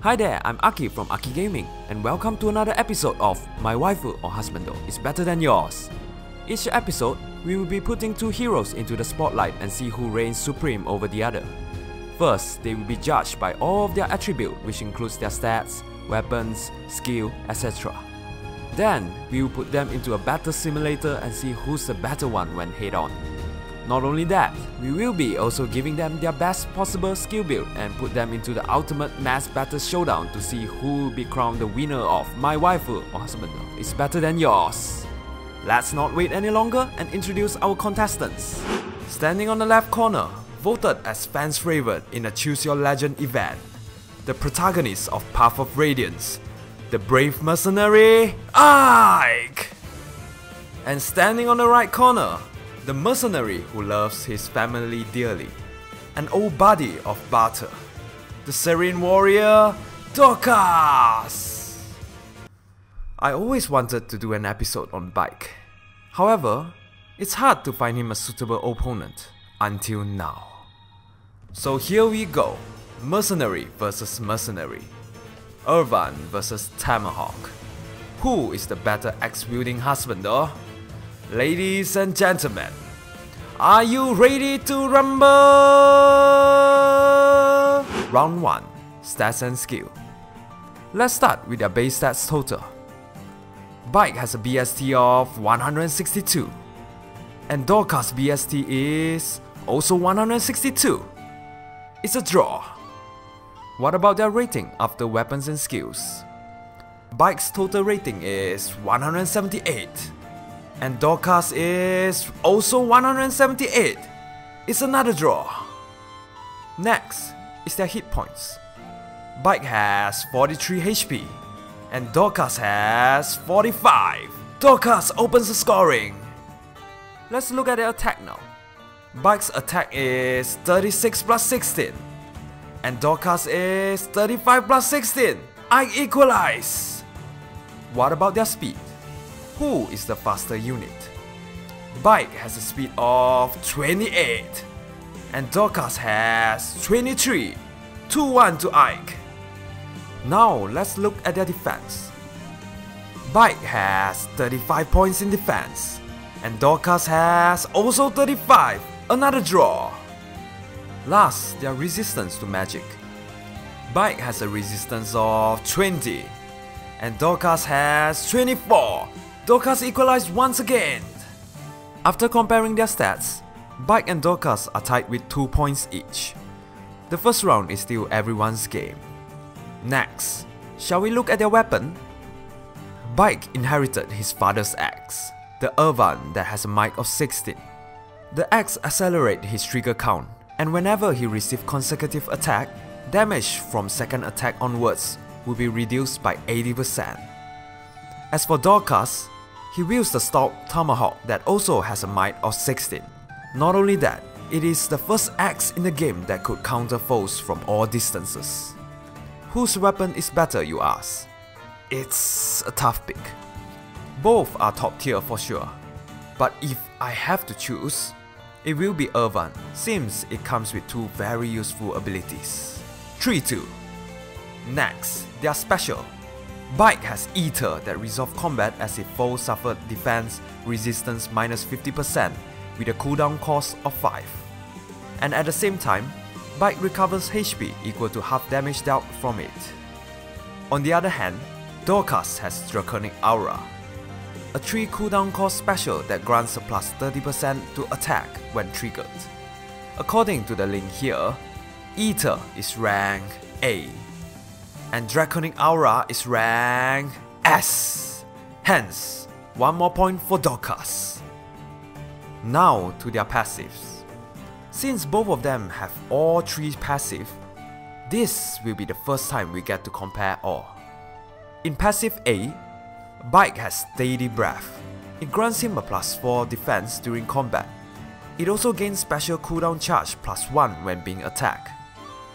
Hi there, I'm Aki from Aki Gaming, and welcome to another episode of My Waifu or Husbando is Better Than Yours. Each episode, we will be putting two heroes into the spotlight and see who reigns supreme over the other. First, they will be judged by all of their attributes, which includes their stats, weapons, skill, etc. Then, we will put them into a battle simulator and see who's the better one when head on. Not only that, we will be also giving them their best possible skill build and put them into the ultimate mass battle showdown to see who will be crowned the winner of My Waifu or Husbando is Better Than Yours. Let's not wait any longer and introduce our contestants. Standing on the left corner, voted as fans' favorite in a Choose Your Legend event, the protagonist of Path of Radiance, the brave mercenary, B.Ike! And standing on the right corner, the mercenary who loves his family dearly, an old buddy of Barter, the serene warrior, Dorcas! I always wanted to do an episode on B.Ike. However, it's hard to find him a suitable opponent until now. So here we go, mercenary versus mercenary, Irvan versus Tomahawk. Who is the better axe-wielding husbando? Ladies and gentlemen, are you ready to rumble? Round 1, Stats and Skill. Let's start with their base stats total. B.Ike has a BST of 162, and Dorcas' BST is also 162. It's a draw. What about their rating after weapons and skills? B.Ike's total rating is 178. And Dorcas is also 178. It's another draw. Next is their hit points. B.Ike has 43 HP and Dorcas has 45. Dorcas opens the scoring. Let's look at their attack now. B.Ike's attack is 36 plus 16 and Dorcas is 35 plus 16. I equalize. What about their speed? Who is the faster unit? B.Ike has a speed of 28 and Dorcas has 23. 2-1 to Ike. Now let's look at their defense. B.Ike has 35 points in defense and Dorcas has also 35. Another draw. Last, their resistance to magic. B.Ike has a resistance of 20 and Dorcas has 24. Dorcas equalized once again. After comparing their stats, B.Ike and Dorcas are tied with 2 points each. The first round is still everyone's game. Next, shall we look at their weapon? B.Ike inherited his father's axe, the Irvan that has a might of 16. The axe accelerates his trigger count, and whenever he receives consecutive attack, damage from second attack onwards will be reduced by 80%. As for Dorcas, he wields the stout Tomahawk that also has a might of 16. Not only that, it is the first axe in the game that could counter foes from all distances. Whose weapon is better, you ask? It's a tough pick. Both are top tier for sure, but if I have to choose, it will be Irvan since it comes with two very useful abilities. 3-2. Next, their special. B.Ike has Ether that resolves combat as if foes suffered defense resistance minus 50% with a cooldown cost of 5. And at the same time, B.Ike recovers HP equal to half damage dealt from it. On the other hand, Dorcas has Draconic Aura, a 3 cooldown cost special that grants a plus 30% to attack when triggered. According to the link here, Ether is rank A. And Draconic Aura is rank S. Hence, 1 more point for Dorcas. Now to their passives. Since both of them have all 3 passive, this will be the first time we get to compare all. In passive A, B.Ike has Steady Breath. It grants him a plus 4 defense during combat. It also gains special cooldown charge plus 1 when being attacked.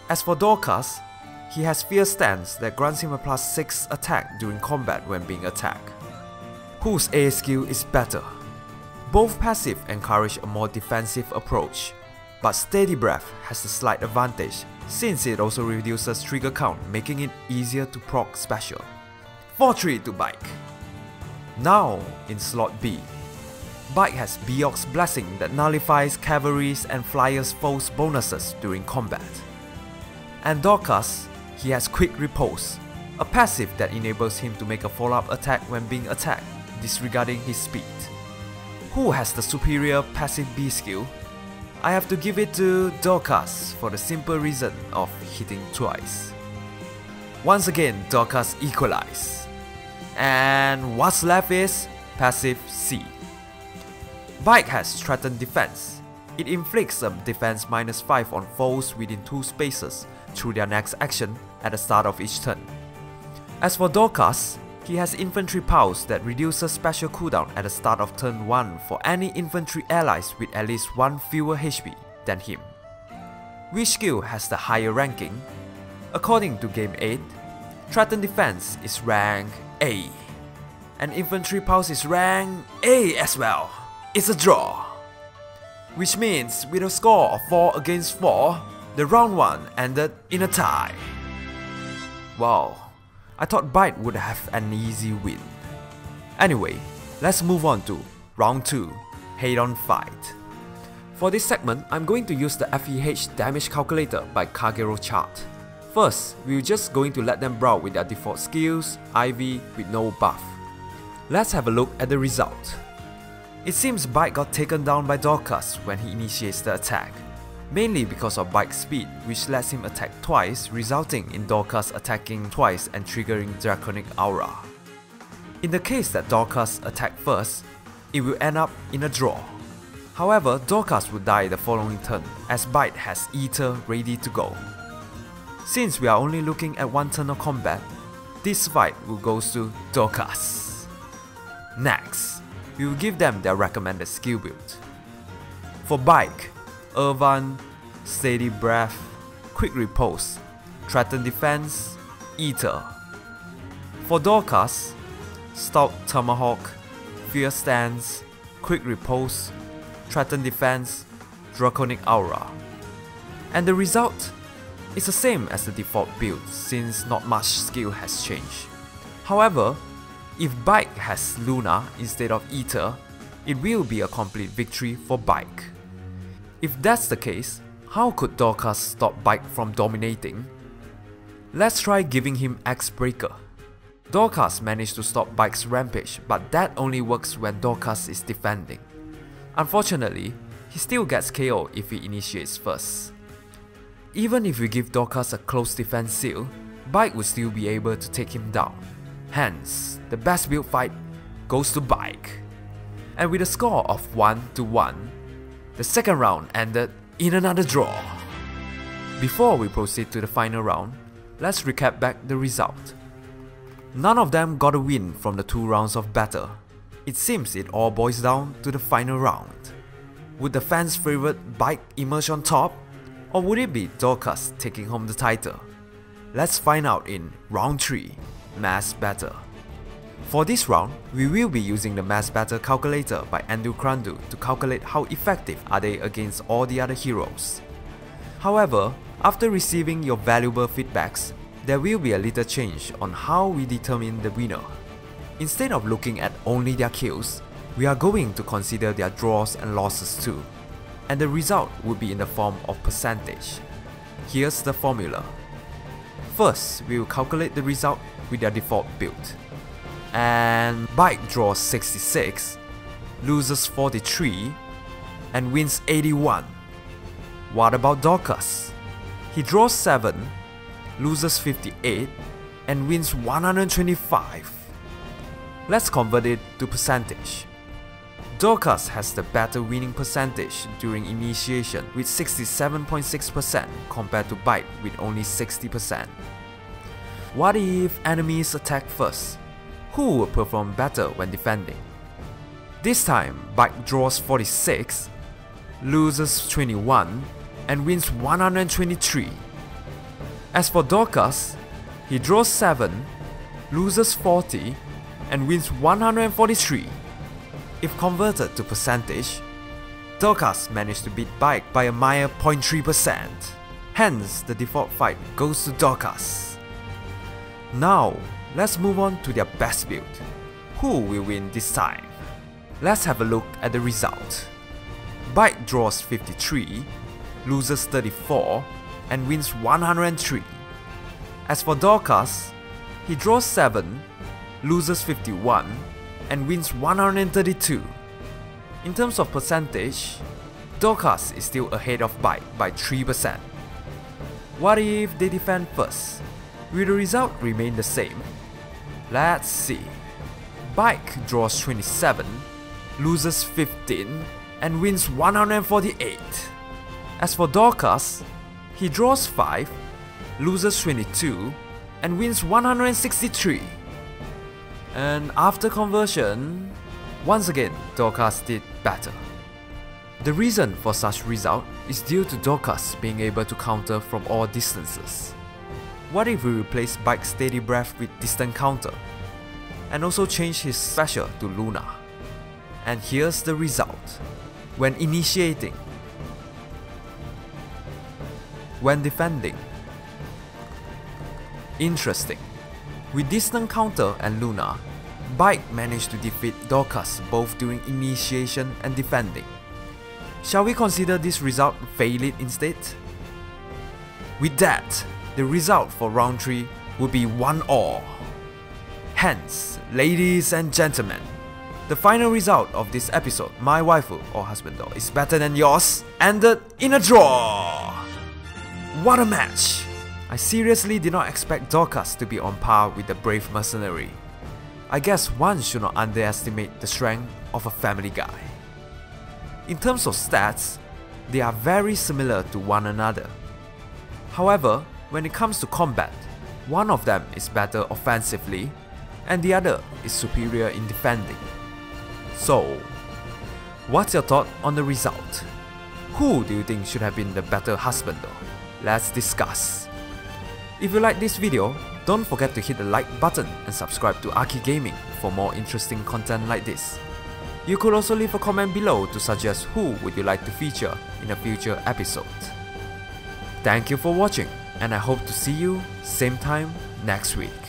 As for Dorcas, he has Fierce Stance that grants him a plus 6 attack during combat when being attacked. Whose A skill is better? Both passive encourage a more defensive approach, but Steady Breath has a slight advantage since it also reduces trigger count, making it easier to proc special. 4-3 to B.Ike. Now in slot B, B.Ike has B.Ox Blessing that nullifies cavalry's and flyers' foes bonuses during combat. And Dorcas, he has Quick Repose, a passive that enables him to make a follow-up attack when being attacked, disregarding his speed. Who has the superior passive B skill? I have to give it to Dorcas for the simple reason of hitting twice. Once again, Dorcas equalize. And what's left is passive C. B.Ike has Threatened Defense. It inflicts a defense -5 on foes within 2 spaces through their next action at the start of each turn. As for Dorcas, he has Infantry Pulse that reduces special cooldown at the start of turn 1 for any infantry allies with at least 1 fewer HP than him. Which skill has the higher ranking? According to Game 8, Threatened Defense is rank A, and Infantry Pulse is rank A as well. It's a draw. Which means with a score of 4 against 4, the round 1 ended in a tie. Wow, I thought B.Ike would have an easy win. Anyway, let's move on to round 2, head-on fight. For this segment, I'm going to use the FEH damage calculator by Kagero chart. First, we're just going to let them brawl with their default skills, IV with no buff. Let's have a look at the result. It seems B.Ike got taken down by Dorcas when he initiates the attack, mainly because of B.Ike's speed, which lets him attack twice, resulting in Dorcas attacking twice and triggering Draconic Aura. In the case that Dorcas attacked first, it will end up in a draw. However, Dorcas would die the following turn as B.Ike has Ether ready to go. Since we are only looking at 1 turn of combat, this fight will go to Dorcas. Next, we will give them their recommended skill build. For B.Ike, Irvan, Steady Breath, Quick Repose, Threatened Defense, Ether. For Dorcas, Stout Tomahawk, Fierce Stance, Quick Repose, Threatened Defense, Draconic Aura. And the result is the same as the default build since not much skill has changed. However, if B.Ike has Luna instead of Ether, it will be a complete victory for B.Ike. If that's the case, how could Dorcas stop B.Ike from dominating? Let's try giving him Axe Breaker. Dorcas managed to stop B.Ike's rampage, but that only works when Dorcas is defending. Unfortunately, he still gets KO if he initiates first. Even if we give Dorcas a close defense seal, B.Ike would still be able to take him down. Hence, the best build fight goes to B.Ike. And with a score of 1-1, the second round ended in another draw. Before we proceed to the final round, let's recap back the result. None of them got a win from the 2 rounds of battle. It seems it all boils down to the final round. Would the fans' favorite B.Ike emerge on top? Or would it be Dorcas taking home the title? Let's find out in round 3, Mass Battle. For this round, we will be using the Mass Battle calculator by Andu Krandu to calculate how effective are they against all the other heroes. However, after receiving your valuable feedbacks, there will be a little change on how we determine the winner. Instead of looking at only their kills, we are going to consider their draws and losses too, and the result will be in the form of percentage. Here's the formula. First, we will calculate the result with their default build. And B.Ike draws 66, loses 43, and wins 81. What about Dorcas? He draws 7, loses 58, and wins 125. Let's convert it to percentage. Dorcas has the better winning percentage during initiation with 67.6% compared to B.Ike with only 60%. What if enemies attack first? Who will perform better when defending? This time, B.Ike draws 46, loses 21, and wins 123. As for Dorcas, he draws 7, loses 40, and wins 143. If converted to percentage, Dorcas managed to beat B.Ike by a mere 0.3%. Hence, the default fight goes to Dorcas. Now, let's move on to their best build. Who will win this time? Let's have a look at the result. B.Ike draws 53, loses 34, and wins 103. As for Dorcas, he draws 7, loses 51, and wins 132. In terms of percentage, Dorcas is still ahead of B.Ike by 3%. What if they defend first? Will the result remain the same? Let's see. B.Ike draws 27, loses 15, and wins 148. As for Dorcas, he draws 5, loses 22, and wins 163. And after conversion, once again, Dorcas did better. The reason for such result is due to Dorcas being able to counter from all distances. What if we replace B.Ike's steady breath with distant counter, and also change his special to Luna? And here's the result. When initiating, when defending. Interesting. With distant counter and Luna, B.Ike managed to defeat Dorcas both during initiation and defending. Shall we consider this result valid instead? With that, the result for round 3 would be 1-all. Hence, ladies and gentlemen, the final result of this episode, My Waifu or Husbando is better than yours, ended in a draw! What a match! I seriously did not expect Dorcas to be on par with the brave mercenary. I guess one should not underestimate the strength of a family guy. In terms of stats, they are very similar to one another. However, when it comes to combat, one of them is better offensively and the other is superior in defending. So, what's your thought on the result? Who do you think should have been the better Husbando? Let's discuss. If you like this video, don't forget to hit the like button and subscribe to Aki Gaming for more interesting content like this. You could also leave a comment below to suggest who would you like to feature in a future episode. Thank you for watching, and I hope to see you same time next week.